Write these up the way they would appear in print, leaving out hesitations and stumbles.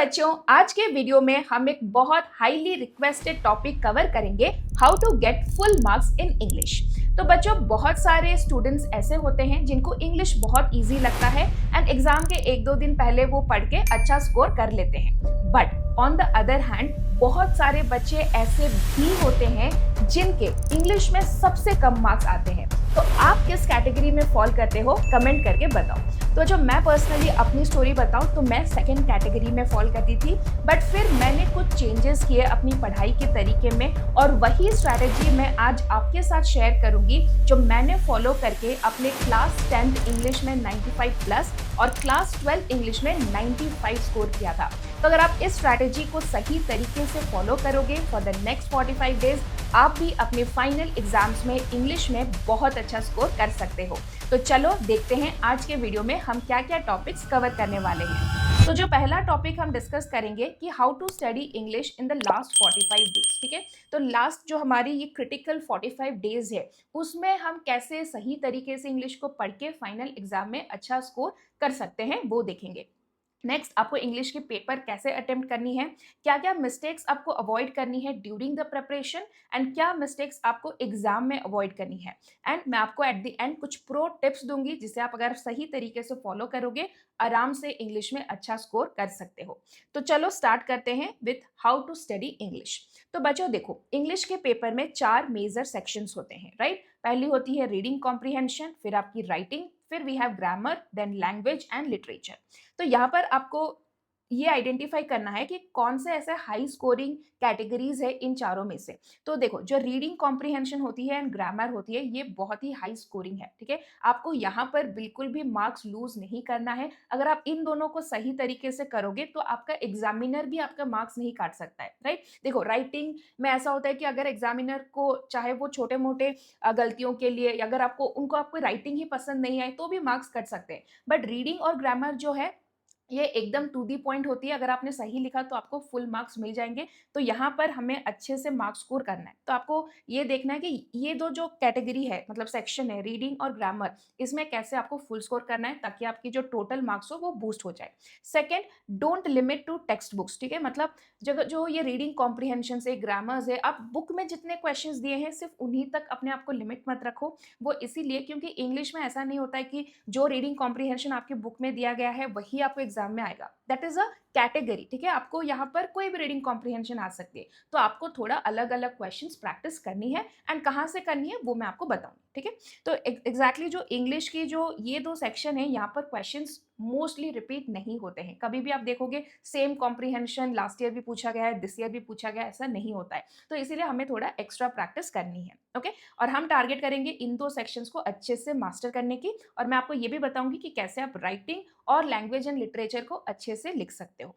बच्चों, आज के वीडियो में हम एक बहुत हाईली रिक्वेस्टेड टॉपिक कवर करेंगे, how to get full marks in English. तो बच्चों, बहुत सारे स्टूडेंट्स ऐसे होते हैं जिनको इंग्लिश बहुत इजी लगता है एंड एग्जाम के एक दो दिन पहले वो पढ़ के अच्छा स्कोर कर लेते हैं। But on the other hand बहुत सारे बच्चे ऐसे भी होते हैं जिनके इंग्लिश में सबसे कम मार्क्स आते हैं। तो आप किस कैटेगरी में फॉल करते हो, कमेंट करके बताओ। तो जो मैं पर्सनली अपनी स्टोरी बताऊं तो मैं सेकंड कैटेगरी में फॉल करती थी, बट फिर मैंने कुछ चेंजेस किए अपनी पढ़ाई के तरीके में और वही स्ट्रैटेजी मैं आज आपके साथ शेयर करूंगी जो मैंने फॉलो करके अपने क्लास 10th इंग्लिश में 95 प्लस और क्लास 12 इंग्लिश में 95 स्कोर किया था। तो अगर आप इस स्ट्रैटेजी को सही तरीके से फॉलो करोगे फॉर द नेक्स्ट 45 डेज, आप भी अपने फाइनल एग्जाम्स में इंग्लिश में बहुत अच्छा स्कोर कर सकते हो। तो चलो देखते हैं आज के वीडियो में हम क्या क्या टॉपिक्स कवर करने वाले हैं। तो जो पहला टॉपिक हम डिस्कस करेंगे कि how to study English in the last 45 days. ठीक है, तो लास्ट जो हमारी ये क्रिटिकल 45 डेज है उसमें हम कैसे सही तरीके से इंग्लिश को पढ़ के फाइनल एग्जाम में अच्छा स्कोर कर सकते हैं वो देखेंगे। नेक्स्ट, आपको इंग्लिश की पेपर कैसे अटेम्प्ट करनी है, क्या क्या मिस्टेक्स आपको अवॉइड करनी है ड्यूरिंग द प्रिपरेशन एंड क्या मिस्टेक्स आपको एग्जाम में अवॉइड करनी है। एंड मैं आपको एट द एंड कुछ प्रो टिप्स दूंगी जिसे आप अगर सही तरीके से फॉलो करोगे आराम से इंग्लिश में अच्छा स्कोर कर सकते हो। तो चलो स्टार्ट करते हैं with how to study English. तो बच्चों देखो, इंग्लिश के पेपर में 4 मेजर सेक्शंस होते हैं, राइट। पहली होती है रीडिंग कॉम्प्रिहेंशन, फिर आपकी राइटिंग, फिर we have grammar, then language and literature. तो यहाँ पर आपको ये आइडेंटिफाई करना है कि कौन से ऐसे हाई स्कोरिंग कैटेगरीज है इन चारों में से। तो देखो, जो रीडिंग कॉम्प्रिहेंशन होती है एंड ग्रामर होती है ये बहुत ही हाई स्कोरिंग है। ठीक है, आपको यहाँ पर बिल्कुल भी मार्क्स लूज नहीं करना है। अगर आप इन दोनों को सही तरीके से करोगे तो आपका एग्जामिनर भी आपका मार्क्स नहीं काट सकता है, राइट। देखो, राइटिंग में ऐसा होता है कि अगर एग्जामिनर को चाहे वो छोटे मोटे गलतियों के लिए अगर आपको राइटिंग ही पसंद नहीं आए तो भी मार्क्स कट सकते हैं। बट रीडिंग और ग्रामर जो है ये एकदम टू दी पॉइंट होती है, अगर आपने सही लिखा तो आपको फुल मार्क्स मिल जाएंगे। तो यहाँ पर हमें अच्छे से मार्क्स स्कोर करना है। तो आपको ये देखना है कि ये दो जो कैटेगरी है, मतलब सेक्शन है रीडिंग और ग्रामर, इसमें कैसे आपको फुल स्कोर करना है ताकि आपकी जो टोटल मार्क्स हो वो बूस्ट हो जाए। Second, don't limit to text books. ठीक है, मतलब जो ये रीडिंग कॉम्प्रिहेंशन है, ग्रामर्स है, आप बुक में जितने क्वेश्चंस दिए हैं सिर्फ उन्हीं तक अपने आप को लिमिट मत रखो। वो इसीलिए क्योंकि इंग्लिश में ऐसा नहीं होता है कि जो रीडिंग कॉम्प्रिहेंशन आपकी बुक में दिया गया है वही आपको एग्जाम में आएगा। That is a category. ठीक है, आपको यहाँ पर कोई भी रीडिंग कॉम्प्रिहेंशन आ सकती है। तो आपको थोड़ा अलग अलग क्वेश्चंस प्रैक्टिस करनी है एंड कहाँ से करनी है वो मैं आपको बताऊंगी। ठीक है, तो एग्जैक्टली जो इंग्लिश की जो ये दो सेक्शन है यहाँ पर क्वेश्चंस मोस्टली रिपीट नहीं होते हैं। कभी भी आप देखोगे सेम कॉम्प्रिहेंशन लास्ट ईयर भी पूछा गया है, दिस ईयर भी पूछा गया है, ऐसा नहीं होता है। तो इसीलिए हमें थोड़ा एक्स्ट्रा प्रैक्टिस करनी है। ओके, और हम टारगेट करेंगे इन दो सेक्शंस को अच्छे से मास्टर करने की। और मैं आपको ये भी बताऊंगी कि कैसे आप राइटिंग और लैंग्वेज एंड लिटरेचर को अच्छे से लिख सकते हो।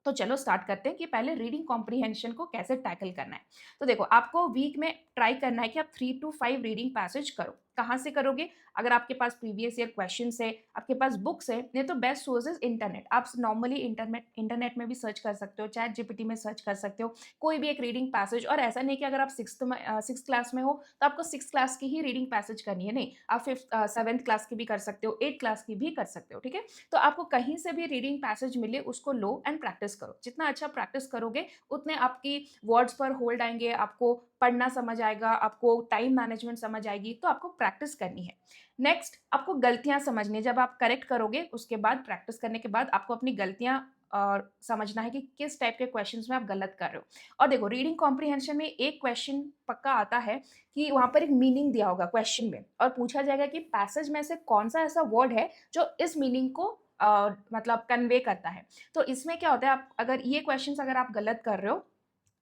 तो चलो स्टार्ट करते हैं कि पहले रीडिंग कॉम्प्रिहेंशन को कैसे टैकल करना है। तो देखो, आपको वीक में ट्राई करना है कि आप 3 to 5 रीडिंग पैसेज करो। कहाँ से करोगे? अगर आपके पास प्रीवियस ईयर क्वेश्चंस है, आपके पास बुक्स है, नहीं तो बेस्ट सोर्सेज इंटरनेट। आप नॉर्मली इंटरनेट में भी सर्च कर सकते हो, चैट जीपीटी में सर्च कर सकते हो कोई भी एक रीडिंग पैसेज। और ऐसा नहीं कि अगर आप सिक्स क्लास में हो तो आपको 6 क्लास की ही रीडिंग पैसेज करनी है, नहीं, आप 7th क्लास की भी कर सकते हो, 8th क्लास की भी कर सकते हो। ठीक है, तो आपको कहीं से भी रीडिंग पैसेज मिले उसको लो एंड प्रैक्टिस करो। जितना अच्छा प्रैक्टिस करोगे उतने आपकी वर्ड्स पर होल्ड आएंगे, आपको पढ़ना समझ आएगा, आपको टाइम मैनेजमेंट समझ आएगी। तो आपको प्रैक्टिस करनी है। नेक्स्ट, आपको गलतियां समझनी है। जब आप करेक्ट करोगे उसके बाद प्रैक्टिस करने के बाद आपको अपनी गलतियां और समझना है कि किस टाइप के क्वेश्चंस में आप गलत कर रहे हो। और देखो, रीडिंग कॉम्प्रिहेंशन में एक क्वेश्चन पक्का आता है कि वहां पर एक मीनिंग दिया होगा क्वेश्चन में और पूछा जाएगा कि पैसेज में से कौन सा ऐसा वर्ड है जो इस मीनिंग को मतलब कन्वे करता है। तो इसमें क्या होता है, आप अगर ये क्वेश्चंस अगर आप गलत कर रहे हो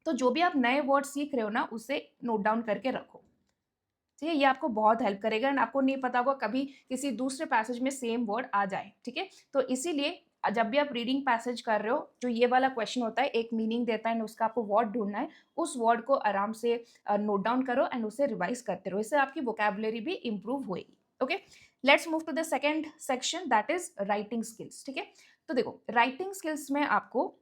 तो जो भी आप नए वर्ड सीख रहे हो ना उसे नोट डाउन करके रखो। ठीक है, ये आपको बहुत हेल्प करेगा एंड आपको नहीं पता होगा कभी किसी दूसरे पैसेज में सेम वर्ड आ जाए। ठीक है, तो इसीलिए जब भी आप रीडिंग पैसेज कर रहे हो, जो ये वाला क्वेश्चन होता है एक मीनिंग देता है एंड उसका आपको वर्ड ढूंढना है, उस वर्ड को आराम से नोट डाउन करो एंड उसे रिवाइज करते रहो। इससे आपकी वोकैबुलरी भी इंप्रूव होएगी। Okay, let's move to the second section, that is writing skills. ठीक है, तो देखो, राइटिंग स्किल्स में आपको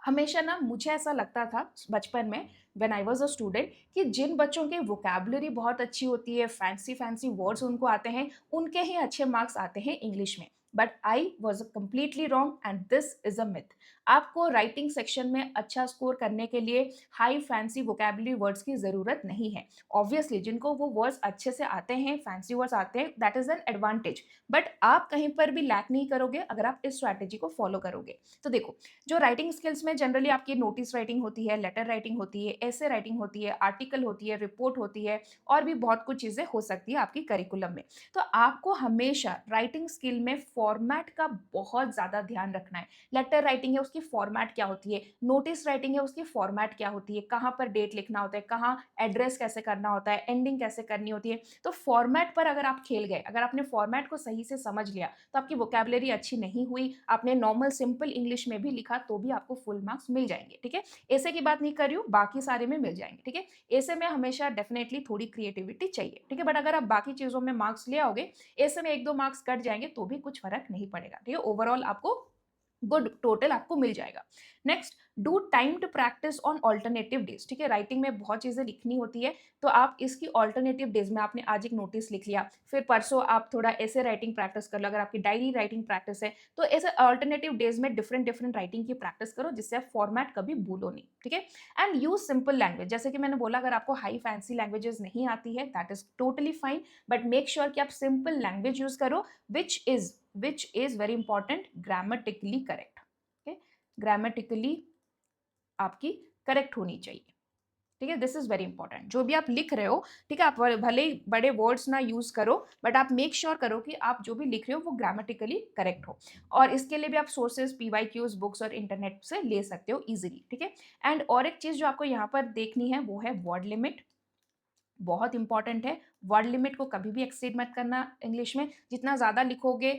हमेशा ना, मुझे ऐसा लगता था बचपन में when I was a student कि जिन बच्चों की वोकैबुलरी बहुत अच्छी होती है, फैंसी फैंसी वर्ड्स उनको आते हैं, उनके ही अच्छे मार्क्स आते हैं इंग्लिश में। But I was completely wrong and this is a myth. आपको राइटिंग सेक्शन में अच्छा स्कोर करने के लिए हाई फैंसी वोकैबुलरी वर्ड्स की ज़रूरत नहीं है। ऑब्वियसली जिनको वो वर्ड्स अच्छे से आते हैं, फैंसी वर्ड्स आते हैं, that is an advantage. But आप कहीं पर भी लैक नहीं करोगे अगर आप इस स्ट्रैटेजी को फॉलो करोगे। तो देखो, जो राइटिंग स्किल्स में जनरली आपकी नोटिस राइटिंग होती है, लेटर राइटिंग होती है, एसे राइटिंग होती है, आर्टिकल होती है, रिपोर्ट होती है और भी बहुत कुछ चीज़ें हो सकती है आपकी करिकुलम में। तो आपको हमेशा राइटिंग स्किल में फॉर्मेट का बहुत ज़्यादा ध्यान रखना है। लेटर राइटिंग है उसकी फॉर्मेट क्या होती है, नोटिस राइटिंग है उसकी फॉर्मेट क्या होती है, कहाँ पर डेट लिखना होता है, कहाँ एड्रेस कैसे करना होता है, एंडिंग कैसे करनी होती है। तो फॉर्मेट पर अगर आप खेल गए, अगर आपने फॉर्मेट को सही से समझ लिया, तो आपकी वोकैबुलरी अच्छी नहीं हुई, आपने नॉर्मल सिंपल इंग्लिश में भी लिखा तो भी आपको फुल मार्क्स मिल जाएंगे। ठीक है, ऐसे की बात नहीं कर रही हूँ, बाकी सारे में मिल जाएंगे। ठीक है, ऐसे में हमेशा डेफिनेटली थोड़ी क्रिएटिविटी चाहिए। ठीक है, बट अगर आप बाकी चीजों में मार्क्स ले आओगे, ऐसे में 1-2 मार्क्स कट जाएंगे तो भी कुछ फर्क नहीं पड़ेगा। ठीक है, ओवरऑल आपको गुड टोटल आपको मिल जाएगा। Next, do timed practice on alternative days. ठीक है, राइटिंग में बहुत चीजें लिखनी होती है, तो आप इसकी ऑल्टरनेटिव डेज में, आपने आज एक नोटिस लिख लिया, फिर परसों आप थोड़ा ऐसे राइटिंग प्रैक्टिस कर लो, अगर आपकी डायरी राइटिंग प्रैक्टिस है तो ऐसे ऑल्टरनेटिव डेज में डिफरेंट डिफरेंट राइटिंग की प्रैक्टिस करो, जिससे आप फॉर्मेट कभी भूलो नहीं। ठीक है, एंड यूज सिंपल लैंग्वेज। जैसे कि मैंने बोला, अगर आपको हाई फैंसी लैंग्वेजेस नहीं आती है, that is totally fine, but make sure कि आप सिंपल लैंग्वेज यूज करो, which is very important, grammatically correct. Grammatically आपकी करेक्ट होनी चाहिए। ठीक है, दिस इज वेरी इंपॉर्टेंट। जो भी आप लिख रहे हो, ठीक है, आप भले ही बड़े वर्ड्स ना यूज करो, बट आप मेक श्योर करो कि आप जो भी लिख रहे हो वो ग्रामेटिकली करेक्ट हो। और इसके लिए भी आप सोर्सेज, पीवाईक्यूज, बुक्स और इंटरनेट से ले सकते हो इजीली। ठीक है, एंड और एक चीज जो आपको यहाँ पर देखनी है वो है वर्ड लिमिट। बहुत इंपॉर्टेंट है, वर्ड लिमिट को कभी भी एक्सीड मत करना इंग्लिश में। जितना ज़्यादा लिखोगे,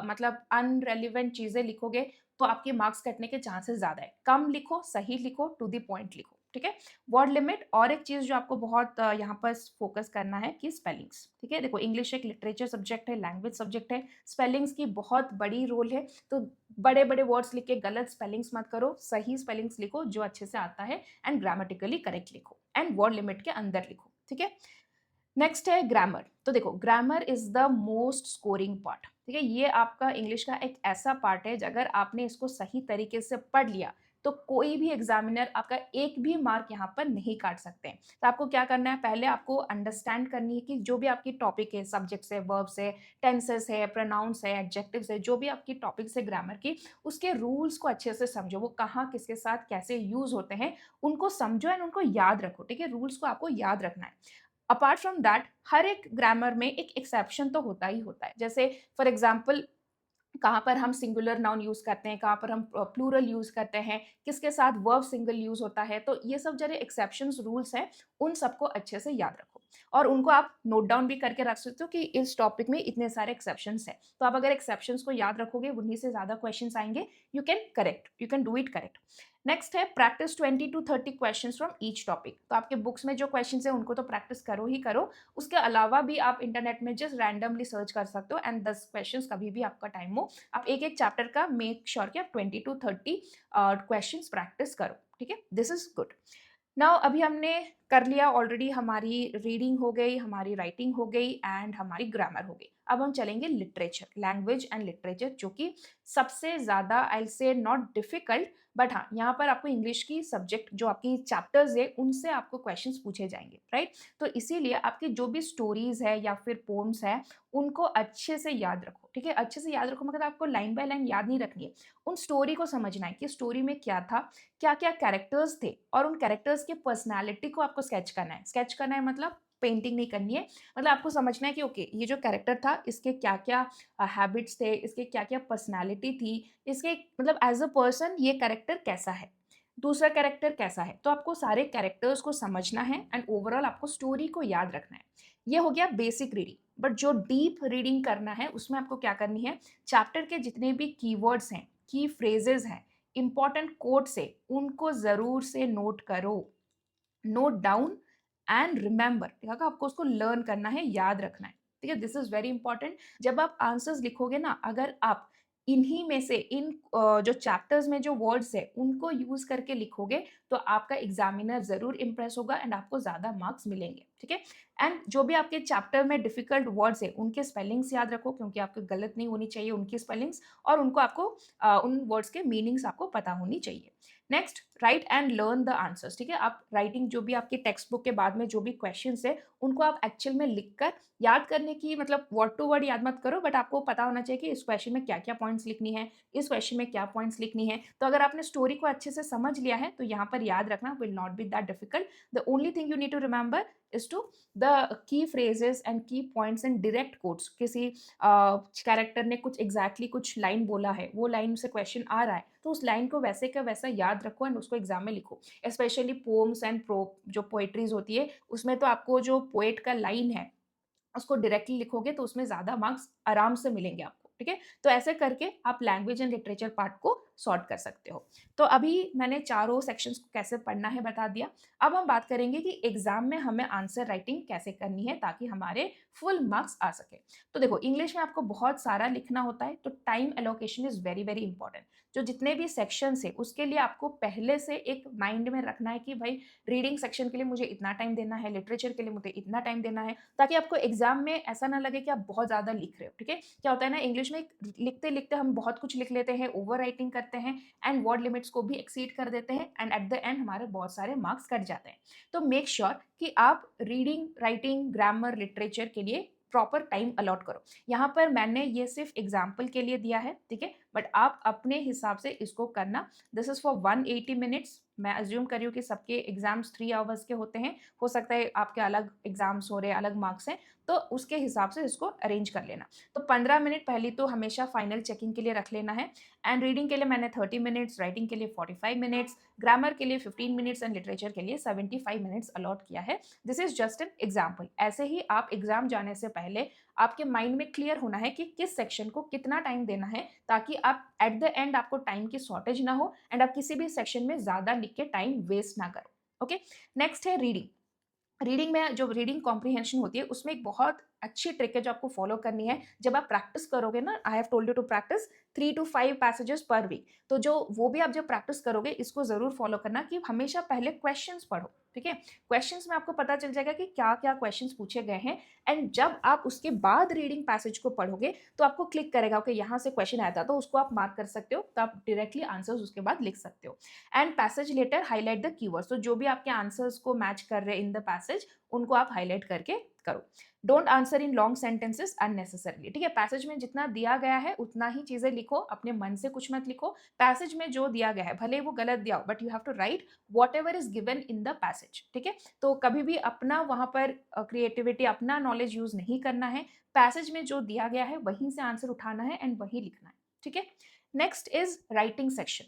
मतलब अनरेलिवेंट चीज़ें लिखोगे, तो आपके मार्क्स कटने के चांसेस ज़्यादा है। कम लिखो, सही लिखो, टू द पॉइंट लिखो। ठीक है, वर्ड लिमिट। और एक चीज़ जो आपको बहुत यहाँ पर फोकस करना है कि स्पेलिंग्स। ठीक है, देखो इंग्लिश एक लिटरेचर सब्जेक्ट है, लैंग्वेज सब्जेक्ट है, स्पेलिंग्स की बहुत बड़ी रोल है। तो बड़े बड़े वर्ड्स लिख के गलत स्पेलिंग्स मत करो, सही स्पेलिंग्स लिखो जो अच्छे से आता है, एंड ग्रामेटिकली करेक्ट लिखो, एंड वर्ड लिमिट के अंदर लिखो। ठीक है, नेक्स्ट है ग्रामर। तो देखो, grammar is the most scoring part. ठीक है, ये आपका इंग्लिश का एक ऐसा पार्ट है, अगर आपने इसको सही तरीके से पढ़ लिया तो कोई भी एग्जामिनर आपका एक भी मार्क यहाँ पर नहीं काट सकते हैं। तो आपको क्या करना है, पहले आपको अंडरस्टैंड करनी है कि जो भी आपकी टॉपिक है, सब्जेक्ट्स है, वर्ब्स है, टेंसेस है, प्रोनाउंस है, एडजेक्टिव्स है, जो भी आपकी टॉपिक्स है ग्रामर की, उसके रूल्स को अच्छे से समझो, वो कहाँ किसके साथ कैसे यूज होते हैं उनको समझो एंड उनको याद रखो। ठीक है, रूल्स को आपको याद रखना है। अपार्ट फ्रॉम दैट, हर एक ग्रामर में एक एक्सेप्शन तो होता ही होता है। जैसे फॉर एग्जाम्पल, कहाँ पर हम सिंगुलर नाउन यूज करते हैं, कहाँ पर हम प्लूरल यूज करते हैं, किसके साथ वर्ब सिंगल यूज होता है। तो ये सब जरे एक्सेप्शंस रूल्स हैं, उन सबको अच्छे से याद रखो और उनको आप नोट डाउन भी करके रख सकते हो कि इस टॉपिक में इतने सारे एक्सेप्शंस हैं। तो आप अगर एक्सेप्शंस को याद रखोगे, उन्हीं से ज्यादा क्वेश्चंस आएंगे, you can do it correct. Next है practice 20 to 30 questions from each topic. तो आपके बुक्स में जो क्वेश्चंस है उनको तो प्रैक्टिस करो ही करो, उसके अलावा भी आप इंटरनेट में जस्ट रैंडमली सर्च कर सकते हो, एंड 10 क्वेश्चंस कभी भी आपका टाइम हो, आप एक एक चैप्टर का मेक श्योर कि आप 20 to 30 क्वेश्चंस प्रैक्टिस करो। ठीक है, दिस इज गुड। नाउ अभी हमने कर लिया ऑलरेडी, हमारी रीडिंग हो गई, हमारी राइटिंग हो गई एंड हमारी ग्रामर हो गई। अब हम चलेंगे लिटरेचर, लैंग्वेज एंड लिटरेचर, जो कि सबसे ज़्यादा आई से नॉट डिफिकल्ट, बट हाँ, यहाँ पर आपको इंग्लिश की सब्जेक्ट जो आपकी चैप्टर्स है उनसे आपको क्वेश्चंस पूछे जाएंगे, राइट। तो इसीलिए आपकी जो भी स्टोरीज है या फिर पोम्स है उनको अच्छे से याद रखो। ठीक है, अच्छे से याद रखो मतलब आपको लाइन बाय लाइन याद नहीं रखनी है, उन स्टोरी को समझना है कि स्टोरी में क्या था, क्या क्या कैरेक्टर्स थे, और उन कैरेक्टर्स की पर्सनैलिटी को आपको स्केच करना है। स्केच करना है मतलब पेंटिंग नहीं करनी है, मतलब आपको समझना है कि ओके, ये जो कैरेक्टर था इसके क्या क्या हैबिट्स थे, इसके क्या क्या पर्सनैलिटी थी, इसके मतलब एज अ पर्सन ये कैरेक्टर कैसा है, दूसरा कैरेक्टर कैसा है। तो आपको सारे कैरेक्टर्स को समझना है एंड ओवरऑल आपको स्टोरी को याद रखना है। ये हो गया बेसिक रीडिंग। बट जो डीप रीडिंग करना है उसमें आपको क्या करनी है, चैप्टर के जितने भी कीवर्ड्स हैं, की फ्रेजेस हैं, इंपॉर्टेंट कोट्स है, उनको जरूर से नोट करो, नोट डाउन एंड रिमेंबर। ठीक है, आपको उसको लर्न करना है, याद रखना है। ठीक है, दिस इज वेरी इंपॉर्टेंट। जब आप आंसर्स लिखोगे ना, अगर आप इन्हीं में से इन जो चैप्टर्स में जो वर्ड्स है उनको यूज करके लिखोगे तो आपका एग्जामिनर जरूर इंप्रेस होगा एंड आपको ज्यादा मार्क्स मिलेंगे। ठीक है। एंड जो भी आपके चैप्टर में डिफिकल्ट वर्ड्स है उनके स्पेलिंग्स याद रखो, क्योंकि आपको गलत नहीं होनी चाहिए उनकी स्पेलिंग्स, और उनको आपको उन वर्ड्स के मीनिंग्स आपको पता होनी चाहिए। Next, right and learn the answers, ठीक है। आप राइटिंग जो भी आपकी टेक्स्ट बुक के बाद में जो भी क्वेश्चंस है उनको आप एक्चुअल में लिखकर याद करने की, मतलब वर्ड टू वर्ड याद मत करो, बट आपको पता होना चाहिए कि इस क्वेश्चन में क्या क्या पॉइंट्स लिखनी है, इस क्वेश्चन में क्या पॉइंट्स लिखनी है। तो अगर आपने स्टोरी को अच्छे से समझ लिया है तो यहाँ पर याद रखना will not be that difficult. The only thing you need to remember is to the key phrases and key points and direct quotes. किसी कैरेक्टर ने कुछ एग्जैक्टली कुछ लाइन बोला है, वो लाइन से क्वेश्चन आ रहा है, तो उस लाइन को वैसे का वैसा याद रखो एंड उसको एग्जाम में लिखो। स्पेशली पोम्स एंड जो पोएट्रीज होती है उसमें तो आपको जो पोएट का लाइन है उसको डायरेक्टली लिखोगे तो उसमें ज़्यादा मार्क्स आराम से मिलेंगे आपको, ठीक है। तो ऐसे करके आप लैंग्वेज एंड लिटरेचर पार्ट को सॉर्ट कर सकते हो। तो अभी मैंने चारों सेक्शंस को कैसे पढ़ना है बता दिया। अब हम बात करेंगे कि एग्जाम में हमें आंसर राइटिंग कैसे करनी है ताकि हमारे फुल मार्क्स आ सके। तो देखो, इंग्लिश में आपको बहुत सारा लिखना होता है, तो time allocation is very very important. जो जितने भी सेक्शंस है उसके लिए आपको पहले से एक माइंड में रखना है कि भाई रीडिंग सेक्शन के लिए मुझे इतना टाइम देना है, लिटरेचर के लिए मुझे इतना टाइम देना है, ताकि आपको एग्जाम में ऐसा ना लगे कि आप बहुत ज़्यादा लिख रहे हो, ठीक है। क्या होता है ना, इंग्लिश में लिखते लिखते हम बहुत कुछ लिख लेते हैं, ओवर राइटिंग करते हैं एंड वर्ड लिमिट्स को भी एक्सीड कर देते हैं, एंड एट द एंड हमारे बहुत सारे मार्क्स कट जाते हैं। तो मेक श्योर कि आप रीडिंग, राइटिंग, ग्रामर, लिटरेचर के लिए प्रॉपर टाइम अलॉट करो। यहाँ पर मैंने ये सिर्फ एग्जाम्पल के लिए दिया है, ठीक है, बट आप अपने हिसाब से इसको करना। This is for 180 minutes. मैं अज्यूम कर रही हूँ कि सबके एग्जाम्स 3 आवर्स के होते हैं, हो सकता है आपके अलग एग्जाम्स हो रहे हैं, अलग मार्क्स हैं, तो उसके हिसाब से इसको अरेंज कर लेना। तो 15 मिनट पहले तो हमेशा फाइनल चेकिंग के लिए रख लेना है। एंड रीडिंग के लिए मैंने 30 मिनट्स, राइटिंग के लिए 45 मिनट्स, ग्रामर के लिए 15 मिनट्स एंड लिटरेचर के लिए 75 मिनट्स अलॉट किया है। This is just an example. ऐसे ही आप एग्जाम जाने से पहले आपके माइंड में क्लियर होना है कि किस सेक्शन को कितना टाइम देना है, ताकि आप एट द एंड आपको टाइम की शॉर्टेज ना हो एंड आप किसी भी सेक्शन में ज्यादा लिख के टाइम वेस्ट ना करो। ओके, नेक्स्ट है रीडिंग। रीडिंग में जो रीडिंग कॉम्प्रीहेंशन होती है उसमें एक बहुत अच्छी ट्रिक है जो आपको फॉलो करनी है। जब आप प्रैक्टिस करोगे ना, I have told you to practice 3 to 5 passages per week, तो जो वो भी आप जब प्रैक्टिस करोगे इसको जरूर फॉलो करना कि हमेशा पहले क्वेश्चंस पढ़ो, ठीक है। क्वेश्चंस में आपको पता चल जाएगा कि क्या क्या क्वेश्चंस पूछे गए हैं, एंड जब आप उसके बाद रीडिंग पैसेज को पढ़ोगे तो आपको क्लिक करेगा कि यहाँ से क्वेश्चन आया था, तो उसको आप मार्क कर सकते हो, तो आप डायरेक्टली आंसर्स उसके बाद लिख सकते हो। And passage later highlight the keywords, तो जो भी आपके आंसर्स को मैच कर रहे हैं इन द पैसेज उनको आप हाईलाइट करके करो। Don't answer in long sentences unnecessarily, ठीक है। पैसेज में जितना दिया गया है उतना ही चीजें लिखो, अपने मन से कुछ मत लिखो। पैसेज में जो दिया गया है भले वो गलत दिया हो, but you have to write whatever is given in the passage, ठीक है। तो कभी भी अपना वहां पर क्रिएटिविटी, अपना नॉलेज यूज नहीं करना है। पैसेज में जो दिया गया है वहीं से आंसर उठाना है एंड वहीं लिखना है, ठीक है। Next is writing section.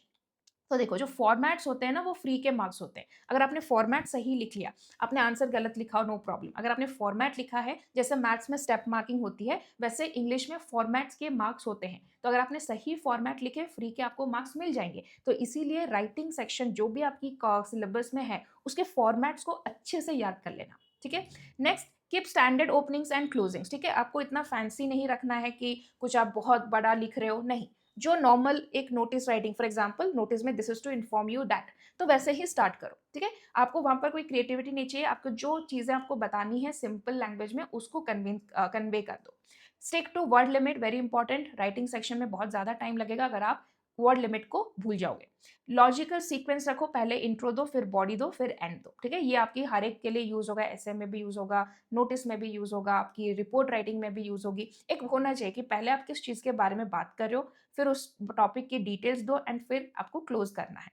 तो देखो, जो फॉर्मेट्स होते हैं ना वो फ्री के मार्क्स होते हैं। अगर आपने फॉर्मेट सही लिख लिया, आपने आंसर गलत लिखा हो नो प्रॉब्लम। अगर आपने फॉर्मेट लिखा है, जैसे मैथ्स में स्टेप मार्किंग होती है वैसे इंग्लिश में फॉर्मेट्स के मार्क्स होते हैं, तो अगर आपने सही फॉर्मेट लिखे फ्री के आपको मार्क्स मिल जाएंगे। तो इसीलिए राइटिंग सेक्शन जो भी आपकी सिलेबस में है उसके फॉर्मेट्स को अच्छे से याद कर लेना, ठीक है। Next, keep standard openings and closings, ठीक है। आपको इतना फैंसी नहीं रखना है कि कुछ आप बहुत बड़ा लिख रहे हो, नहीं। जो नॉर्मल एक notice writing, for example notice में this is to inform you that, तो वैसे ही स्टार्ट करो, ठीक है। आपको वहां पर कोई क्रिएटिविटी नहीं चाहिए, आपको जो चीजें आपको बतानी है सिंपल लैंग्वेज में उसको कन्वे कर दो। Stick to word limit, very important. Writing section में बहुत ज्यादा टाइम लगेगा अगर आप वर्ड लिमिट को भूल जाओगे। लॉजिकल सीक्वेंस रखो, पहले इंट्रो दो, फिर बॉडी दो, फिर एंड दो, ठीक है। ये आपकी हर एक के लिए यूज होगा, एसे में भी यूज होगा, नोटिस में भी यूज होगा, आपकी रिपोर्ट राइटिंग में भी यूज होगी। एक होना चाहिए कि पहले आप किस चीज के बारे में बात कर रहे हो, फिर उस टॉपिक की डिटेल्स दो एंड फिर आपको क्लोज करना है।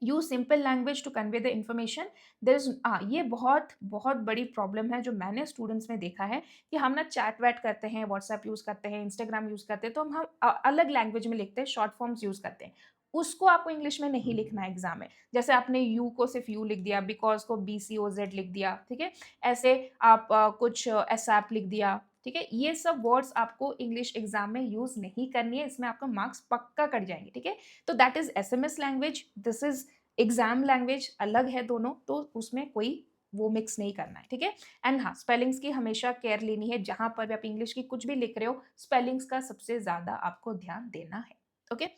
Use simple language to convey the information. There is ये बहुत बहुत बड़ी प्रॉब्लम है जो मैंने स्टूडेंट्स में देखा है कि हम ना चैट वैट करते हैं, व्हाट्सएप यूज करते हैं, इंस्टाग्राम यूज करते हैं, तो हम अलग लैंग्वेज में लिखते हैं, शॉर्ट फॉर्म्स यूज करते हैं। उसको आपको इंग्लिश में नहीं लिखना है एग्जाम में। जैसे आपने यू को सिर्फ यू लिख दिया, बिकॉज को BCOZ लिख दिया, ठीक है। ऐसे आप कुछ एसएप लिख दिया, ठीक है। ये सब वर्ड्स आपको इंग्लिश एग्जाम में यूज नहीं करनी है, इसमें आपका मार्क्स पक्का कट जाएंगे, ठीक है। तो that is SMS language, this is exam language, अलग है दोनों, तो उसमें कोई वो मिक्स नहीं करना है, ठीक है। एंड हाँ, स्पेलिंग्स की हमेशा केयर लेनी है, जहां पर भी आप इंग्लिश की कुछ भी लिख रहे हो स्पेलिंग्स का सबसे ज्यादा आपको ध्यान देना है, okay.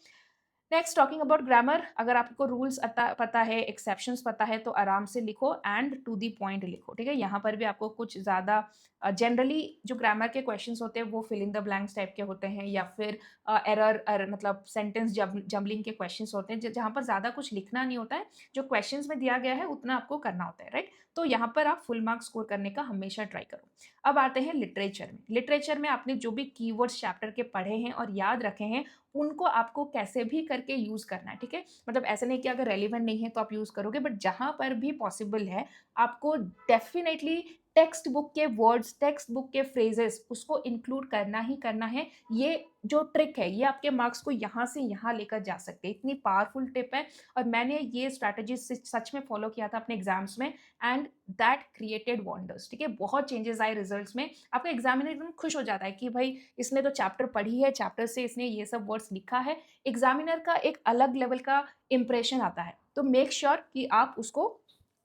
Next talking about grammar, अगर आपको रूल्स पता है, एक्सेप्शंस पता है, तो आराम से लिखो एंड टू द पॉइंट लिखो, ठीक है। यहाँ पर भी आपको कुछ ज़्यादा जनरली जो ग्रामर के क्वेश्चंस होते हैं वो fill in the blanks type के होते हैं, या फिर एरर मतलब सेंटेंस जम्बलिंग के क्वेश्चंस होते हैं जहाँ पर ज़्यादा कुछ लिखना नहीं होता है, जो क्वेश्चंस में दिया गया है उतना आपको करना होता है, राइट। तो यहाँ पर आप फुल मार्क्स स्कोर करने का हमेशा ट्राई करो। अब आते हैं लिटरेचर में। लिटरेचर में आपने जो भी कीवर्ड्स चैप्टर के पढ़े हैं और याद रखे हैं, उनको आपको कैसे भी करके यूज़ करना है, ठीक है। मतलब ऐसा नहीं कि अगर रेलिवेंट नहीं है तो आप यूज़ करोगे, बट जहाँ पर भी पॉसिबल है आपको डेफिनेटली टेक्स्ट बुक के वर्ड्स, टेक्स्ट बुक के फ्रेजेस उसको इंक्लूड करना ही करना है। ये जो ट्रिक है ये आपके मार्क्स को यहाँ से यहाँ लेकर जा सकते हैं, इतनी पावरफुल टिप है। और मैंने ये स्ट्रैटेजी सच में फॉलो किया था अपने एग्जाम्स में, एंड दैट क्रिएटेड वंडर्स, ठीक है। बहुत चेंजेस आए रिजल्ट्स में। आपका एग्जामिनर एकदम खुश हो जाता है कि भाई इसने तो चैप्टर पढ़ी है, चैप्टर से इसने ये सब वर्ड्स लिखा है। एग्जामिनर का एक अलग लेवल का इंप्रेशन आता है। तो मेक श्योर कि आप उसको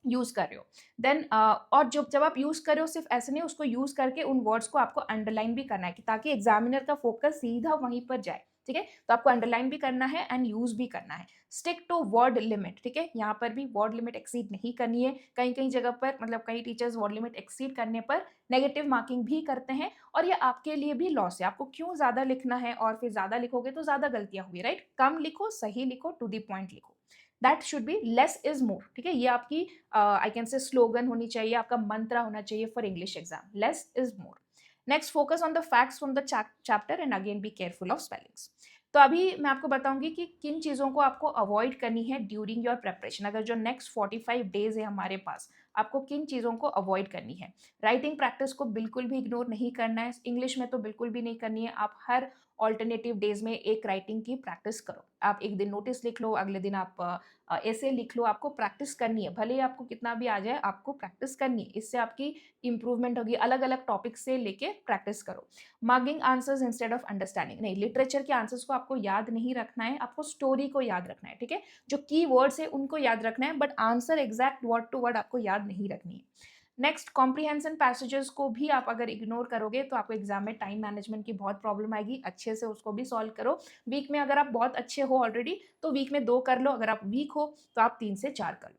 यूज कर रहे हो। देन और जब आप यूज कर रहे हो, सिर्फ ऐसे नहीं, उसको यूज करके उन वर्ड्स को आपको अंडरलाइन भी करना है कि ताकि एग्जामिनर का फोकस सीधा वहीं पर जाए, ठीक है। तो आपको अंडरलाइन भी करना है एंड यूज भी करना है। स्टिक टू वर्ड लिमिट, ठीक है। यहाँ पर भी वर्ड लिमिट एक्सीड नहीं करनी है। कहीं कहीं जगह पर मतलब कई टीचर्स वर्ड लिमिट एक्सीड करने पर नेगेटिव मार्किंग भी करते हैं, और ये आपके लिए भी लॉस है। आपको क्यों ज्यादा लिखना है, और फिर ज्यादा लिखोगे तो ज्यादा गलतियां होगी, राइट। कम लिखो, सही लिखो, टू दी पॉइंट लिखो। That should be less is more, ठीक है। ये आपकी आई कैन से स्लोगन होनी चाहिए, आपका मंत्र होना चाहिए for English exam, less is more. Next, focus on the facts from the chapter and again be careful of spellings. तो अभी मैं आपको बताऊंगी कि किन चीज़ों को आपको अवॉइड करनी है ड्यूरिंग योर प्रेपरेशन। अगर जो नेक्स्ट 45 डेज है हमारे पास, आपको किन चीज़ों को अवॉइड करनी है। राइटिंग प्रैक्टिस को बिल्कुल भी इग्नोर नहीं करना है, इंग्लिश में तो बिल्कुल भी नहीं करनी है। आप हर ऑल्टरनेटिव डेज में एक राइटिंग की प्रैक्टिस करो। आप एक दिन नोटिस लिख लो, अगले दिन आप ऐसे लिख लो। आपको प्रैक्टिस करनी है, भले ही आपको कितना भी आ जाए, आपको प्रैक्टिस करनी है। इससे आपकी इंप्रूवमेंट होगी। अलग अलग टॉपिक से लेके प्रैक्टिस करो। Mugging answers instead of understanding नहीं, लिटरेचर के आंसर्स को आपको याद नहीं रखना है, आपको स्टोरी को याद रखना है, ठीक है। जो की वर्ड्स है उनको याद रखना है, but answer exact word to word आपको याद नहीं रखनी है। नेक्स्ट, कॉम्प्रीहेंशन पैसेजेस को भी आप अगर इग्नोर करोगे तो आपको एग्जाम में टाइम मैनेजमेंट की बहुत प्रॉब्लम आएगी। अच्छे से उसको भी सॉल्व करो। वीक में अगर आप बहुत अच्छे हो ऑलरेडी तो वीक में 2 कर लो, अगर आप वीक हो तो आप 3 से 4 कर लो।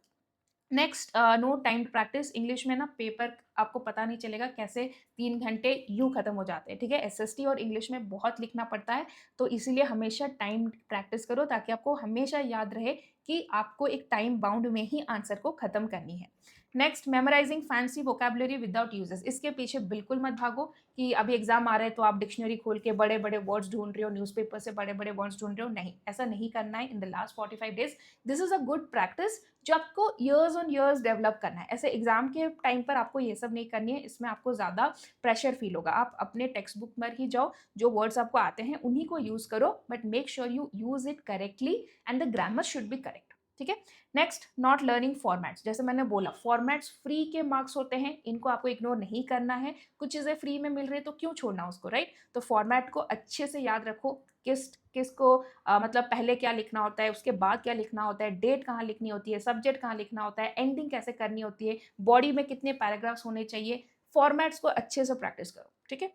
Next, no time practice. English में ना पेपर आपको पता नहीं चलेगा कैसे 3 घंटे यूं खत्म हो जाते हैं, ठीक है। एसएसटी और इंग्लिश में बहुत लिखना पड़ता है, तो इसीलिए हमेशा टाइम प्रैक्टिस करो ताकि आपको हमेशा याद रहे कि आपको एक टाइम बाउंड में ही आंसर को खत्म करनी है। Next, memorising fancy vocabulary without usages. इसके पीछे बिल्कुल मत भागो कि अभी एग्जाम आ रहे हैं तो आप डिक्शनरी खोल के बड़े बड़े वर्ड्स ढूंढ रहे हो, न्यूज़पेपर से बड़े बड़े वर्ड्स ढूंढ रहे हो। नहीं, ऐसा नहीं करना है इन the last 45 days. This is a good practice जो आपको ईयर्स ऑन ईयर्स डेवलप करना है। ऐसे एग्जाम के टाइम पर आपको ये सब नहीं करनी है, इसमें आपको ज़्यादा प्रेशर फील होगा। आप अपने टेक्स्ट बुक पर ही जाओ, जो वर्ड्स आपको आते हैं उन्हीं को यूज़ करो, but make sure you use it correctly and the grammar should be correct, ठीक है। Next, not learning formats. जैसे मैंने बोला, फॉर्मेट्स फ्री के मार्क्स होते हैं, इनको आपको इग्नोर नहीं करना है। कुछ चीज़ें फ्री में मिल रही है तो क्यों छोड़ना उसको, राइट। तो फॉर्मेट को अच्छे से याद रखो, किसको मतलब पहले क्या लिखना होता है, उसके बाद क्या लिखना होता है, डेट कहाँ लिखनी होती है, सब्जेक्ट कहाँ लिखना होता है, एंडिंग कैसे करनी होती है, बॉडी में कितने पैराग्राफ्स होने चाहिए। फॉर्मेट्स को अच्छे से प्रैक्टिस करो, ठीक है।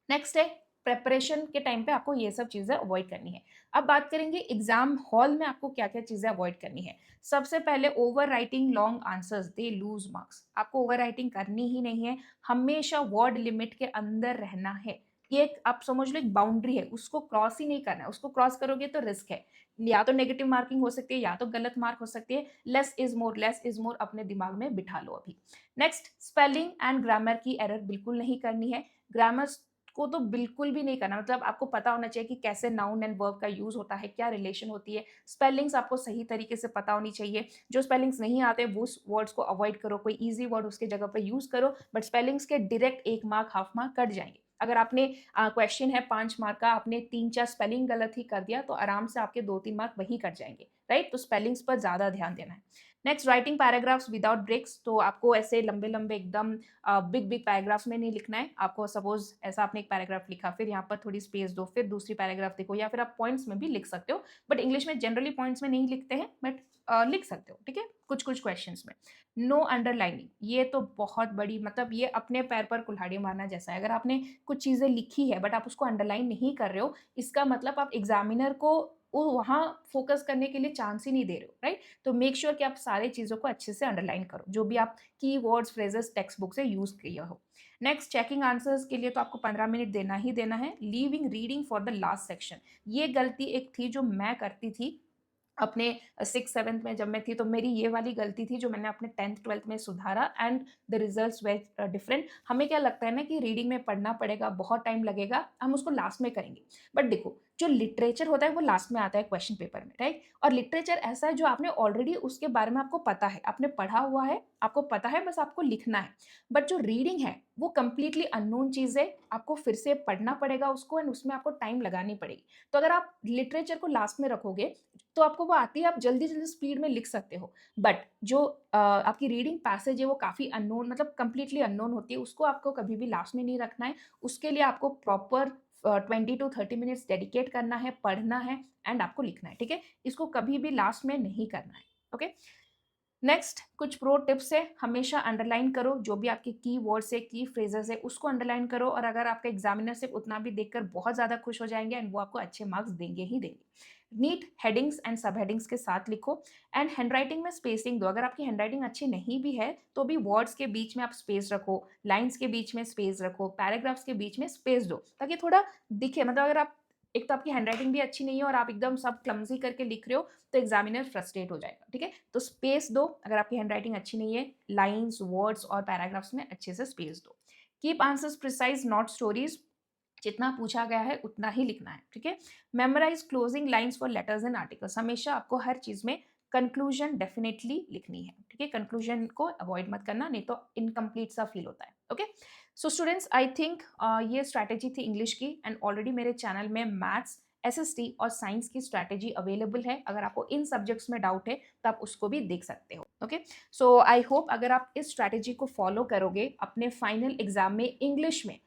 नेक्स्ट है, प्रेपरेशन के टाइम पे आपको ये सब चीज़ें अवॉइड करनी है। अब बात करेंगे एग्जाम हॉल में आपको क्या क्या चीज़ें अवॉइड करनी है। सबसे पहले, over writing long answers, they lose marks. आपको ओवर राइटिंग करनी ही नहीं है, हमेशा वर्ड लिमिट के अंदर रहना है। ये एक आप समझ लो एक बाउंड्री है, उसको क्रॉस ही नहीं करना है। उसको क्रॉस करोगे तो रिस्क है, या तो नेगेटिव मार्किंग हो सकती है या तो गलत मार्क हो सकती है। Less is more, less is more अपने दिमाग में बिठा लो अभी। नेक्स्ट, स्पेलिंग एंड ग्रामर की एरर बिल्कुल नहीं करनी है। ग्रामर को तो बिल्कुल भी नहीं करना, मतलब आपको पता होना चाहिए कि कैसे नाउन एंड वर्ब का यूज होता है, क्या रिलेशन होती है। स्पेलिंग्स आपको सही तरीके से पता होनी चाहिए। जो स्पेलिंग्स नहीं आते वो वर्ड्स को अवॉइड करो, कोई इजी वर्ड उसके जगह पर यूज करो, बट स्पेलिंग्स के direct 1 mark, half mark cut जाएंगे। अगर आपने क्वेश्चन है 5 मार्क का, आपने 3-4 स्पेलिंग गलत ही कर दिया तो आराम से आपके 2-3 मार्क वही कट जाएंगे, राइट। तो स्पेलिंग्स पर ज्यादा ध्यान देना है। Next, writing paragraphs without breaks. तो आपको ऐसे लंबे लंबे एकदम बिग बिग पैराग्राफ्स में नहीं लिखना है। आपको सपोज ऐसा आपने एक पैराग्राफ लिखा, फिर यहाँ पर थोड़ी स्पेस दो, फिर दूसरी पैराग्राफ देखो, या फिर आप पॉइंट्स में भी लिख सकते हो। बट इंग्लिश में जनरली पॉइंट्स में नहीं लिखते हैं, बट लिख सकते हो, ठीक है, कुछ कुछ क्वेश्चंस में। नो अंडरलाइनिंग, ये तो बहुत बड़ी, मतलब ये अपने पैर पर कुल्हाड़ी मारना जैसा है। अगर आपने कुछ चीज़ें लिखी है बट आप उसको अंडरलाइन नहीं कर रहे हो, इसका मतलब आप एग्जामिनर को वो वहाँ फोकस करने के लिए चांस ही नहीं दे रहे हो, राइट? तो मेक श्योर कि आप सारी चीज़ों को अच्छे से अंडरलाइन करो, जो भी आप कीवर्ड्स, फ्रेजेस टेक्स्ट बुक से यूज़ किए हो। नेक्स्ट, चेकिंग आंसर्स के लिए तो आपको 15 मिनट देना ही देना है। Leaving reading for the last section, ये गलती एक थी जो मैं करती थी अपने 6th-7th में जब मैं थी, तो मेरी ये वाली गलती थी जो मैंने अपने 10th-12th में सुधारा and the results were different. हमें क्या लगता है ना कि रीडिंग में पढ़ना पड़ेगा, बहुत टाइम लगेगा, हम उसको लास्ट में करेंगे। बट देखो, जो लिटरेचर होता है वो लास्ट में आता है क्वेश्चन पेपर में, राइट? और लिटरेचर ऐसा है जो आपने ऑलरेडी उसके बारे में आपको पता है, आपने पढ़ा हुआ है, आपको पता है, बस आपको लिखना है। बट जो रीडिंग है वो कंप्लीटली अननोन चीज़ है, आपको फिर से पढ़ना पड़ेगा उसको एंड उसमें आपको टाइम लगानी पड़ेगी। तो अगर आप लिटरेचर को लास्ट में रखोगे तो आपको वो आती है, आप जल्दी-जल्दी स्पीड में लिख सकते हो। बट जो आपकी रीडिंग पैसेज है वो काफ़ी अननोन, मतलब कंप्लीटली अननोन होती है, उसको आपको कभी भी लास्ट में नहीं रखना है। उसके लिए आपको प्रॉपर 20 टू 30 मिनट्स डेडिकेट करना है, पढ़ना है एंड आपको लिखना है, ठीक है? इसको कभी भी लास्ट में नहीं करना है, ओके? नेक्स्ट, कुछ प्रो टिप्स है, हमेशा अंडरलाइन करो, जो भी आपके की वर्ड्स है, की फ्रेजेस है, उसको अंडरलाइन करो। और अगर आपका एग्जामिनर सिर्फ उतना भी देखकर बहुत ज़्यादा खुश हो जाएंगे एंड वो आपको अच्छे मार्क्स देंगे ही देंगे। नीट हेडिंग्स एंड सब हेडिंग्स के साथ लिखो एंड हैंडराइटिंग में स्पेसिंग दो। अगर आपकी हैंडराइटिंग अच्छी नहीं भी है तो भी वर्ड्स के बीच में आप स्पेस रखो, लाइन्स के बीच में स्पेस रखो, पैराग्राफ्स के बीच में स्पेस दो, ताकि थोड़ा दिखे। मतलब अगर आप, एक तो आपकी हैंडराइटिंग भी अच्छी नहीं है और आप एकदम सब क्लमजी करके लिख रहे हो तो एग्जामिनर फ्रस्ट्रेट हो जाएगा, ठीक है? तो स्पेस दो, अगर आपकी हैंडराइटिंग अच्छी नहीं है, लाइन्स, वर्ड्स और पैराग्राफ्स में अच्छे से स्पेस दो। Keep answers precise, not stories, जितना पूछा गया है उतना ही लिखना है, ठीक है? Memorise closing lines for letters and articles, हमेशा आपको हर चीज में कंक्लूजन डेफिनेटली लिखनी है, ठीक है? कंक्लूजन को अवॉइड मत करना, नहीं तो इनकम्प्लीट सा फील होता है, okay? So students, I think ये स्ट्रैटेजी थी इंग्लिश की एंड ऑलरेडी मेरे चैनल में मैथ्स, एसएसटी और साइंस की स्ट्रैटेजी अवेलेबल है। अगर आपको इन सब्जेक्ट्स में डाउट है तो आप उसको भी देख सकते हो, ओके? सो आई होप अगर आप इस स्ट्रैटेजी को फॉलो करोगे अपने फाइनल एग्जाम में इंग्लिश में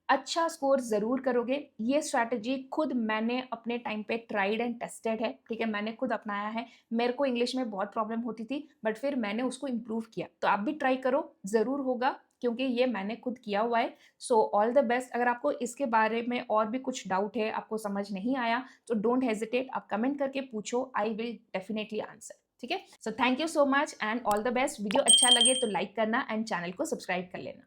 अच्छा स्कोर ज़रूर करोगे। ये स्ट्रैटेजी खुद मैंने अपने टाइम पे ट्राइड एंड टेस्टेड है, ठीक है? मैंने खुद अपनाया है। मेरे को इंग्लिश में बहुत प्रॉब्लम होती थी बट फिर मैंने उसको इम्प्रूव किया। तो आप भी ट्राई करो, ज़रूर होगा, क्योंकि ये मैंने खुद किया हुआ है। So all the best. अगर आपको इसके बारे में और भी कुछ डाउट है, आपको समझ नहीं आया, तो डोंट हेजिटेट, आप कमेंट करके पूछो, आई विल डेफिनेटली आंसर, ठीक है? So thank you so much and all the best. Video अच्छा लगे तो लाइक करना एंड चैनल को सब्सक्राइब कर लेना।